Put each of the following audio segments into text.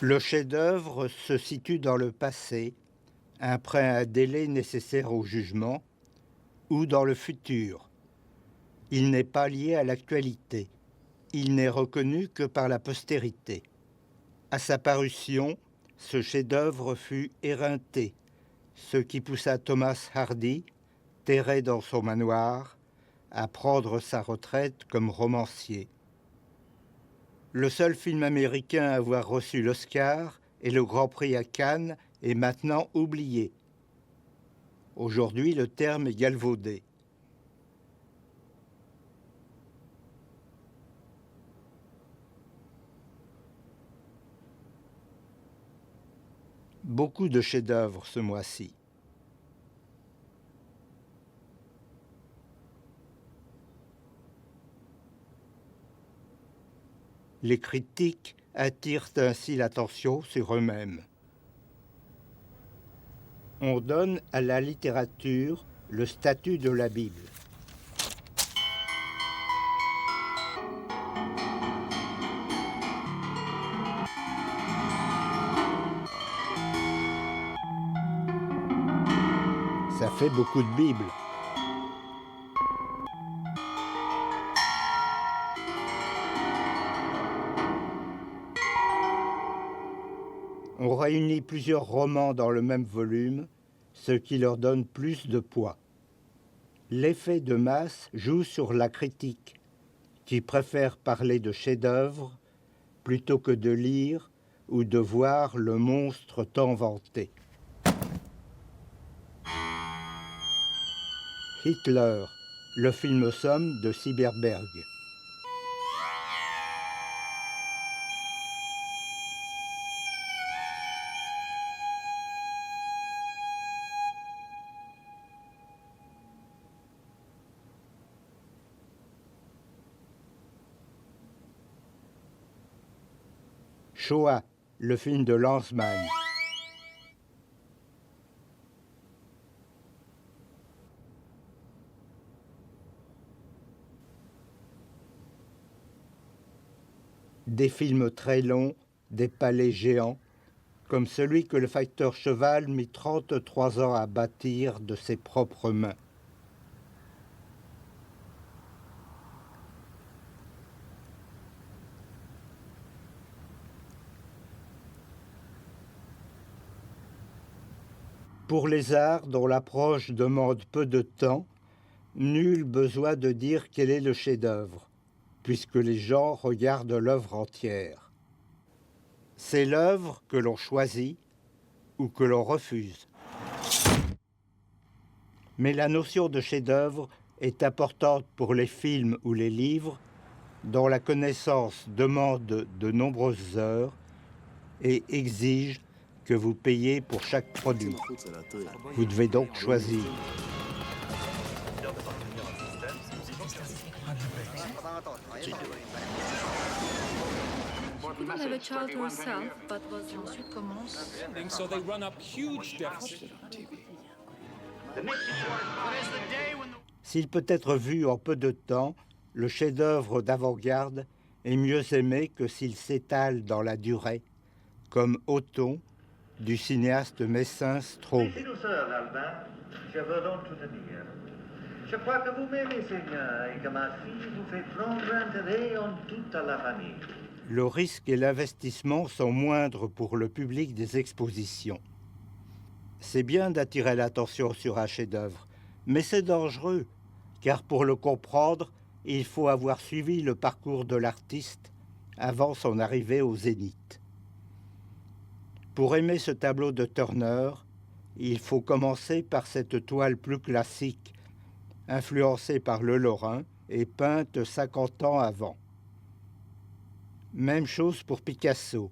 Le chef-d'œuvre se situe dans le passé, après un délai nécessaire au jugement, ou dans le futur. Il n'est pas lié à l'actualité. Il n'est reconnu que par la postérité. À sa parution, ce chef-d'œuvre fut éreinté, ce qui poussa Thomas Hardy, terré dans son manoir, à prendre sa retraite comme romancier. Le seul film américain à avoir reçu l'Oscar et le Grand Prix à Cannes est maintenant oublié. Aujourd'hui, le terme est galvaudé. Beaucoup de chefs-d'œuvre ce mois-ci. Les critiques attirent ainsi l'attention sur eux-mêmes. On donne à la littérature le statut de la Bible. Ça fait beaucoup de Bibles. On réunit plusieurs romans dans le même volume, ce qui leur donne plus de poids. L'effet de masse joue sur la critique, qui préfère parler de chef-d'œuvre plutôt que de lire ou de voir le monstre tant vanté. Hitler, le film somme de Cyberberg. Shoah, le film de Lanzmann. Des films très longs, des palais géants, comme celui que le facteur Cheval mit 33 ans à bâtir de ses propres mains. Pour les arts dont l'approche demande peu de temps, nul besoin de dire quel est le chef-d'œuvre, puisque les gens regardent l'œuvre entière. C'est l'œuvre que l'on choisit ou que l'on refuse. Mais la notion de chef-d'œuvre est importante pour les films ou les livres dont la connaissance demande de nombreuses heures et exige que vous payez pour chaque produit. Vous devez donc choisir. She couldn't have a child herself, but was ensuite commence. So they run up huge deficits. S'il peut être vu en peu de temps, le chef-d'œuvre d'avant-garde est mieux aimé que s'il s'étale dans la durée, comme Othon du cinéaste messin Straub. Laissez douceur, Albin. Je veux donc tout dire. Je crois que vous m'aimez, Seigneur, et que ma fille vous fait prendre intérêt en toute la famille. Le risque et l'investissement sont moindres pour le public des expositions. C'est bien d'attirer l'attention sur un chef-d'œuvre, mais c'est dangereux, car pour le comprendre, il faut avoir suivi le parcours de l'artiste avant son arrivée au zénith. Pour aimer ce tableau de Turner, il faut commencer par cette toile plus classique, influencée par Le Lorrain et peinte 50 ans avant. Même chose pour Picasso.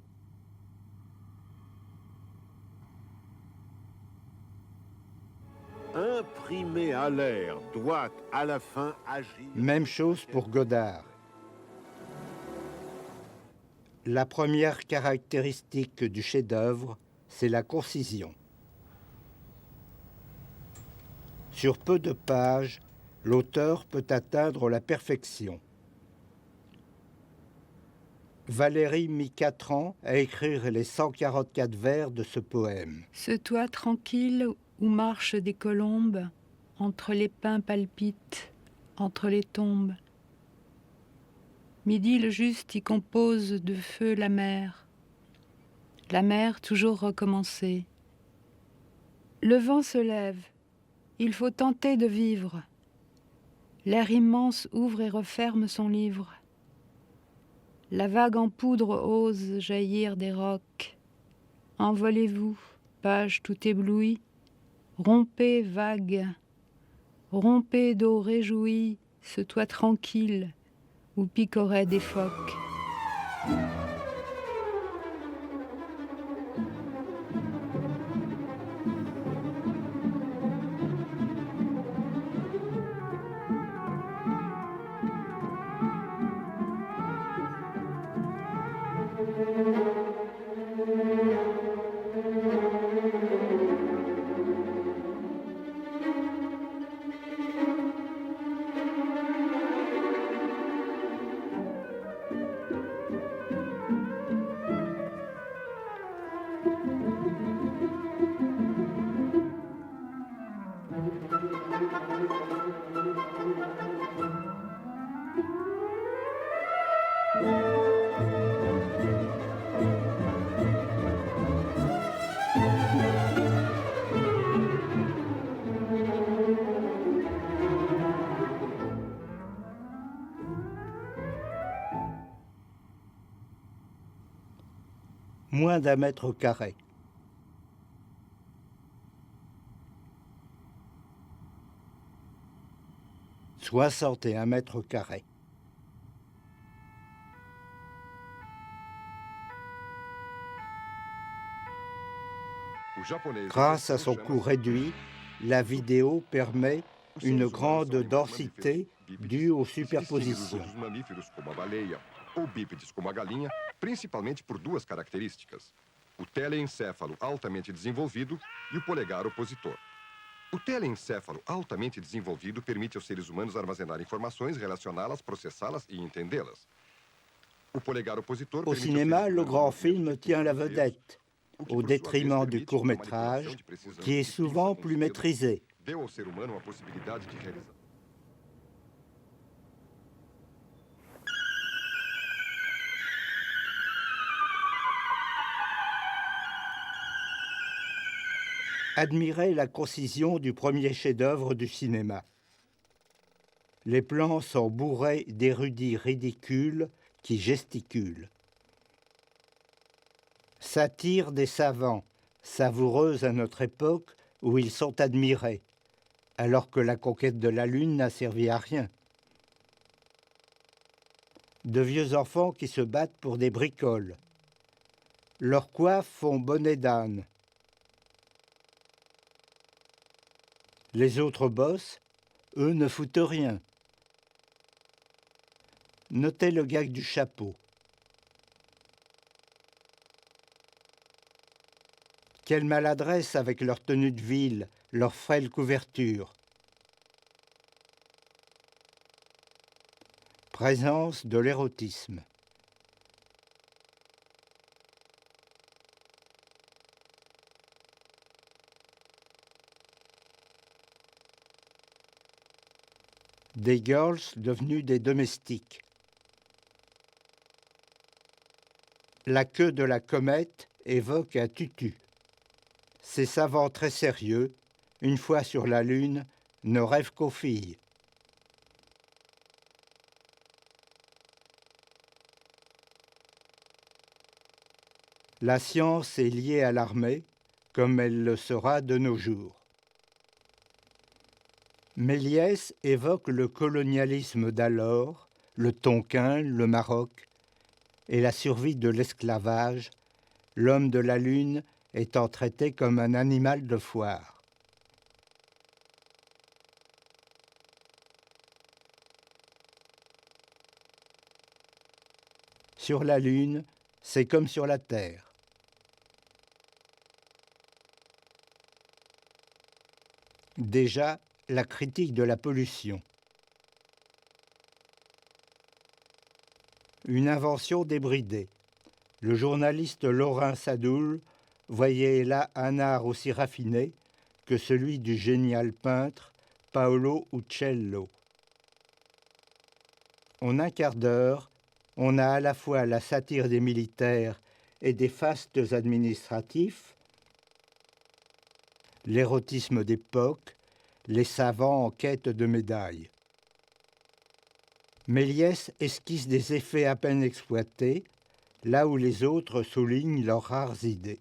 Imprimé à l'air doit à la fin agir. Même chose pour Godard. La première caractéristique du chef-d'œuvre, c'est la concision. Sur peu de pages, l'auteur peut atteindre la perfection. Valérie mit 4 ans à écrire les 144 vers de ce poème. Ce toit tranquille où marchent des colombes, entre les pins palpitent, entre les tombes. Midi le juste y compose de feu la mer toujours recommencée. Le vent se lève, il faut tenter de vivre. L'air immense ouvre et referme son livre. La vague en poudre ose jaillir des rocs. Envolez-vous, page tout éblouie, rompez vague, rompez d'eau réjouie ce toit tranquille où picoraient des phoques. Moins d'1 mètre carré. « 61 mètres carrés. Grâce à son coût réduit, la vidéo permet une grande densité due aux superpositions. Ou bípedes como a galinha, principalmente por 2 características: o teleencéfalo altamente desenvolvido e o polegar opositor. O teleencéfalo altamente desenvolvido permite aos seres humanos armazenar informações, relacioná-las, processá-las e entendê-las. O polegar opositor Au cinéma, le grand film tient la vedette, au détriment du court-métrage, qui est souvent plus maîtrisé. Deu ao ser humano a possibilidade de realizar. Admirez la concision du premier chef-d'œuvre du cinéma. Les plans sont bourrés d'érudits ridicules qui gesticulent. Satire des savants, savoureuse à notre époque où ils sont admirés, alors que la conquête de la Lune n'a servi à rien. De vieux enfants qui se battent pour des bricoles. Leurs coiffes font bonnet d'âne. Les autres boss, eux, ne foutent rien. Notez le gag du chapeau. Quelle maladresse avec leur tenue de ville, leur frêle couverture. Présence de l'érotisme. Des girls devenues des domestiques. La queue de la comète évoque un tutu. Ces savants très sérieux, une fois sur la Lune, ne rêvent qu'aux filles. La science est liée à l'armée, comme elle le sera de nos jours. Méliès évoque le colonialisme d'alors, le Tonkin, le Maroc, et la survie de l'esclavage, l'homme de la Lune étant traité comme un animal de foire. Sur la Lune, c'est comme sur la Terre. Déjà, la critique de la pollution. Une invention débridée. Le journaliste Laurent Sadoul voyait là un art aussi raffiné que celui du génial peintre Paolo Uccello. En un quart d'heure, on a à la fois la satire des militaires et des fastes administratifs, l'érotisme d'époque, les savants en quête de médailles. Méliès esquisse des effets à peine exploités, là où les autres soulignent leurs rares idées.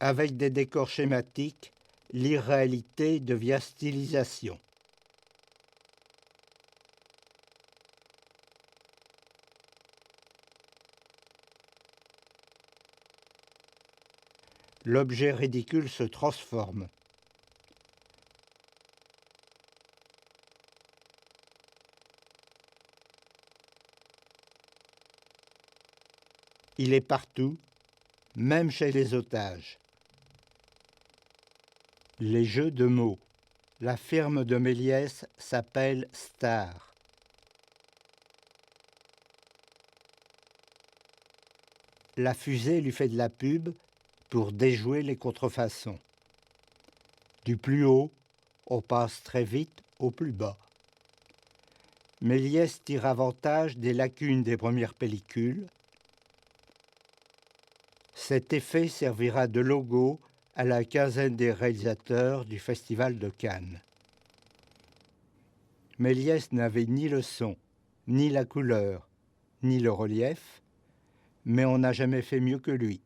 Avec des décors schématiques, l'irréalité devient stylisation. L'objet ridicule se transforme. Il est partout, même chez les otages. Les jeux de mots. La firme de Méliès s'appelle Star. La fusée lui fait de la pub pour déjouer les contrefaçons. Du plus haut, on passe très vite au plus bas. Méliès tire avantage des lacunes des premières pellicules. Cet effet servira de logo à la quinzaine des réalisateurs du Festival de Cannes. Méliès n'avait ni le son, ni la couleur, ni le relief, mais on n'a jamais fait mieux que lui.